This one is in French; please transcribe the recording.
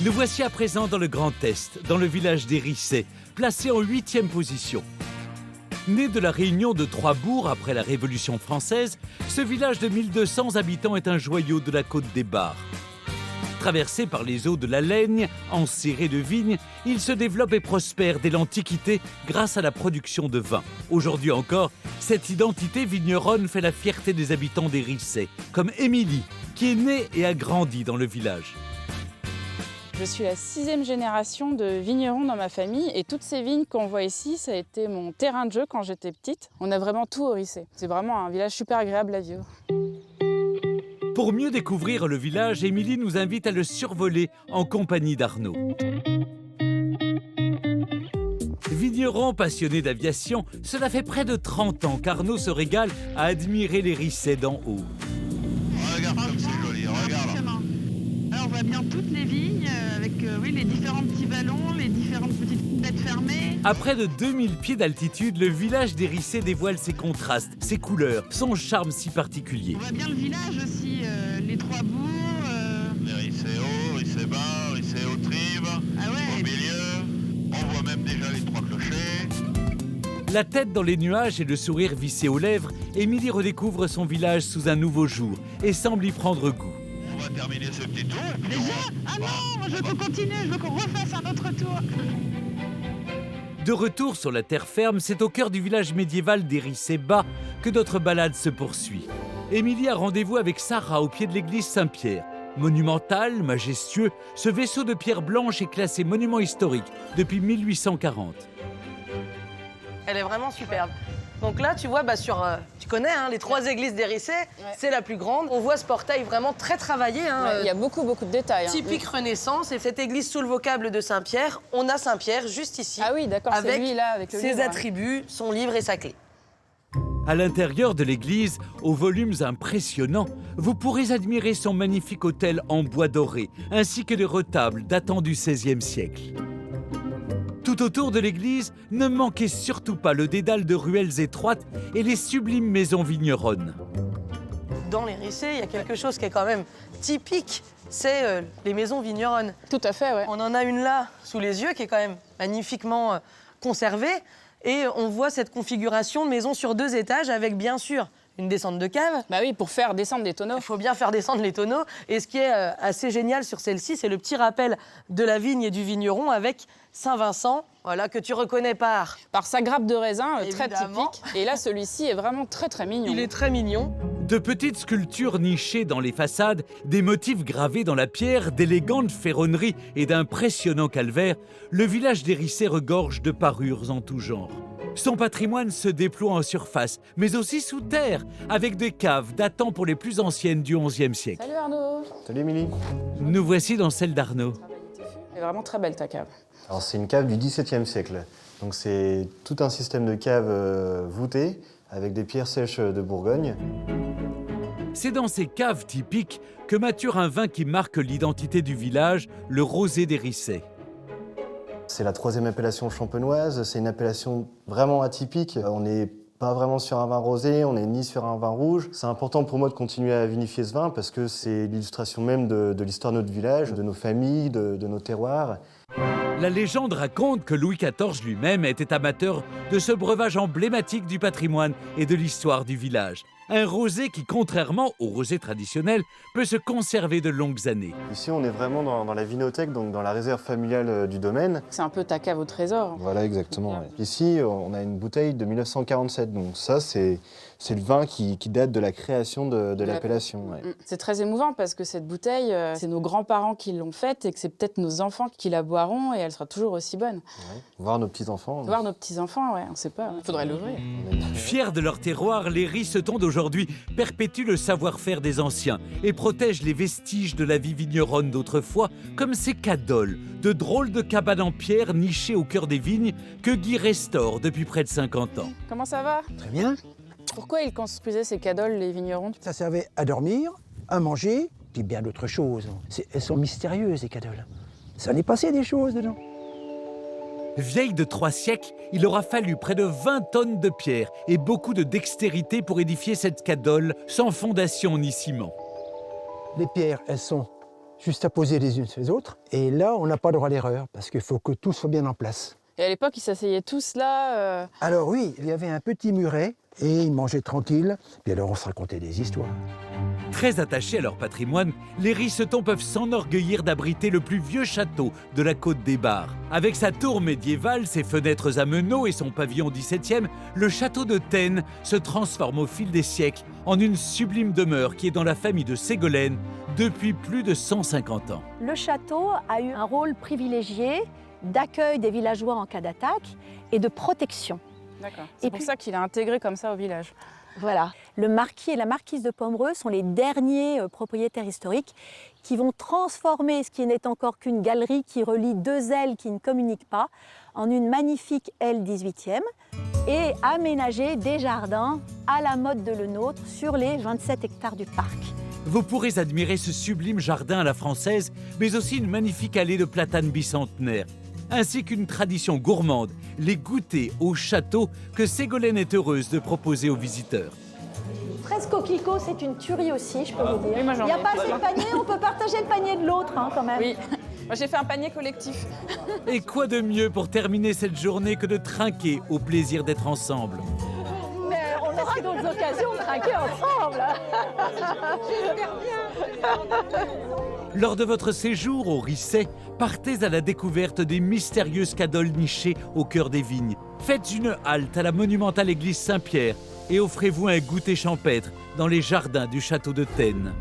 Nous voici à présent dans le Grand Est, dans le village des Rissets, placé en 8e position. Né de la réunion de 3 bourgs après la Révolution française, ce village de 1200 habitants est un joyau de la côte des Barres. Traversé par les eaux de la Laigne, enserré de vignes, il se développe et prospère dès l'Antiquité grâce à la production de vin. Aujourd'hui encore, cette identité vigneronne fait la fierté des habitants des Rissets, comme Émilie, qui est née et a grandi dans le village. Je suis la 6e génération de vignerons dans ma famille et toutes ces vignes qu'on voit ici, ça a été mon terrain de jeu quand j'étais petite. On a vraiment tout au Risset. C'est vraiment un village super agréable à vivre. Pour mieux découvrir le village, Émilie nous invite à le survoler en compagnie d'Arnaud. Vigneron passionné d'aviation, cela fait près de 30 ans qu'Arnaud se régale à admirer les Rissets d'en haut. Regarde comme c'est joli, regarde. Alors on voit bien toutes les vignes avec les différents petits vallons, les différentes petites fenêtres fermées. À près de 2000 pieds d'altitude, le village des Rissets dévoile ses contrastes, ses couleurs, son charme si particulier. On voit bien le village aussi, les 3 bourgs. Les Rissets hauts, Rissets bas, Rissets aux Trives, au milieu. On voit même déjà les 3 clochers. La tête dans les nuages et le sourire vissé aux lèvres, Émilie redécouvre son village sous un nouveau jour et semble y prendre goût. On va terminer ce petit tour. Déjà ? Ah non, moi je veux qu'on continue, je veux qu'on refasse un autre tour. De retour sur la terre ferme, c'est au cœur du village médiéval des Rissets bas que notre balade se poursuit. Émilie a rendez-vous avec Sarah au pied de l'église Saint-Pierre. Monumental, majestueux, ce vaisseau de pierre blanche est classé monument historique depuis 1840. Elle est vraiment superbe. Donc là, tu vois, tu connais les 3 églises des Rissets, c'est la plus grande. On voit ce portail vraiment très travaillé. Il y a beaucoup de détails. Typique Renaissance. Et cette église sous le vocable de Saint-Pierre, on a Saint-Pierre juste ici. Ah oui, d'accord, c'est lui là avec le livre. Ses attributs, son livre et sa clé. À l'intérieur de l'église, aux volumes impressionnants, vous pourrez admirer son magnifique autel en bois doré, ainsi que des retables datant du XVIe siècle. Tout autour de l'église, ne manquez surtout pas le dédale de ruelles étroites et les sublimes maisons vigneronnes. Dans les Rissets, il y a quelque chose qui est quand même typique, c'est les maisons vigneronnes. Tout à fait, ouais. On en a une là, sous les yeux, qui est quand même magnifiquement conservée. Et on voit cette configuration de maison sur 2 étages avec, bien sûr, une descente de cave. Bah oui, pour faire descendre des tonneaux. Il faut bien faire descendre les tonneaux. Et ce qui est assez génial sur celle-ci, c'est le petit rappel de la vigne et du vigneron avec Saint-Vincent, voilà, que tu reconnais par sa grappe de raisin, très Évidemment. typique. Et là, celui-ci est vraiment très très mignon. Il est très mignon. De petites sculptures nichées dans les façades, des motifs gravés dans la pierre, d'élégantes ferronneries et d'impressionnants calvaires, le village des Rissets regorge de parures en tout genre. Son patrimoine se déploie en surface, mais aussi sous terre, avec des caves datant pour les plus anciennes du XIe siècle. Salut Arnaud. Salut Émilie. Nous voici dans celle d'Arnaud. Elle est vraiment très belle ta cave. Alors c'est une cave du XVIIe siècle. Donc c'est tout un système de caves voûtées avec des pierres sèches de Bourgogne. C'est dans ces caves typiques que mature un vin qui marque l'identité du village, le rosé des Rissets. C'est la 3e appellation champenoise, c'est une appellation vraiment atypique. On n'est pas vraiment sur un vin rosé, on n'est ni sur un vin rouge. C'est important pour moi de continuer à vinifier ce vin parce que c'est l'illustration même de l'histoire de notre village, de nos familles, de nos terroirs. La légende raconte que Louis XIV lui-même était amateur de ce breuvage emblématique du patrimoine et de l'histoire du village. Un rosé qui, contrairement au rosé traditionnel, peut se conserver de longues années. Ici, on est vraiment dans la vinothèque, donc dans la réserve familiale du domaine. C'est un peu ta cave au trésor. Voilà, exactement. Ouais. Ici, on a une bouteille de 1947, donc ça, c'est le vin qui date de la création de l'appellation. Ouais. C'est très émouvant parce que cette bouteille, c'est nos grands-parents qui l'ont faite et que c'est peut-être nos enfants qui la boiront et elle sera toujours aussi bonne. Ouais. Voir nos petits-enfants. Voir nos petits-enfants, ouais, on sait pas. Il faudrait l'ouvrir. Fiers de leur terroir, les Rissetons d'aujourd'hui perpétuent le savoir-faire des anciens et protègent les vestiges de la vie vigneronne d'autrefois, comme ces cadoles, de drôles de cabanes en pierre nichées au cœur des vignes que Guy restaure depuis près de 50 ans. Comment ça va? Très bien. Pourquoi ils construisaient ces cadoles, les vignerons? Ça servait à dormir, à manger, puis bien d'autres choses. Elles sont mystérieuses, ces cadoles. Ça en est passé des choses dedans. Vieille de 3 siècles, il aura fallu près de 20 tonnes de pierre et beaucoup de dextérité pour édifier cette cadole sans fondation ni ciment. Les pierres, elles sont juste à poser les unes sur les autres. Et là, on n'a pas droit à l'erreur, parce qu'il faut que tout soit bien en place. Et à l'époque, ils s'asseyaient tous là. Alors oui, il y avait un petit muret, et ils mangeaient tranquille, puis alors on se racontait des histoires. Très attachés à leur patrimoine, les Ricetons peuvent s'enorgueillir d'abriter le plus vieux château de la côte des Bars. Avec sa tour médiévale, ses fenêtres à meneaux et son pavillon 17e, le château de Tène se transforme au fil des siècles en une sublime demeure qui est dans la famille de Ségolène depuis plus de 150 ans. Le château a eu un rôle privilégié d'accueil des villageois en cas d'attaque et de protection. D'accord. C'est pour ça qu'il a intégré comme ça au village. Voilà. Le marquis et la marquise de Pomereux sont les derniers propriétaires historiques qui vont transformer ce qui n'est encore qu'une galerie qui relie deux ailes qui ne communiquent pas en une magnifique aile 18e et aménager des jardins à la mode de le nôtre sur les 27 hectares du parc. Vous pourrez admirer ce sublime jardin à la française, mais aussi une magnifique allée de platanes bicentenaires, ainsi qu'une tradition gourmande, les goûters au château que Ségolène est heureuse de proposer aux visiteurs. Fraise coquelicot, c'est une tuerie aussi, je peux vous dire. Oui, moi, j'en Il n'y a ai. pas assez de panier, on peut partager le panier de l'autre quand même. Oui. Moi, j'ai fait un panier collectif. Et quoi de mieux pour terminer cette journée que de trinquer au plaisir d'être ensemble? Mais on aura d'autres occasions de trinquer ensemble. Lors de votre séjour au Ricet, partez à la découverte des mystérieuses cadoles nichées au cœur des vignes. Faites une halte à la monumentale église Saint-Pierre et offrez-vous un goûter champêtre dans les jardins du château de Tène.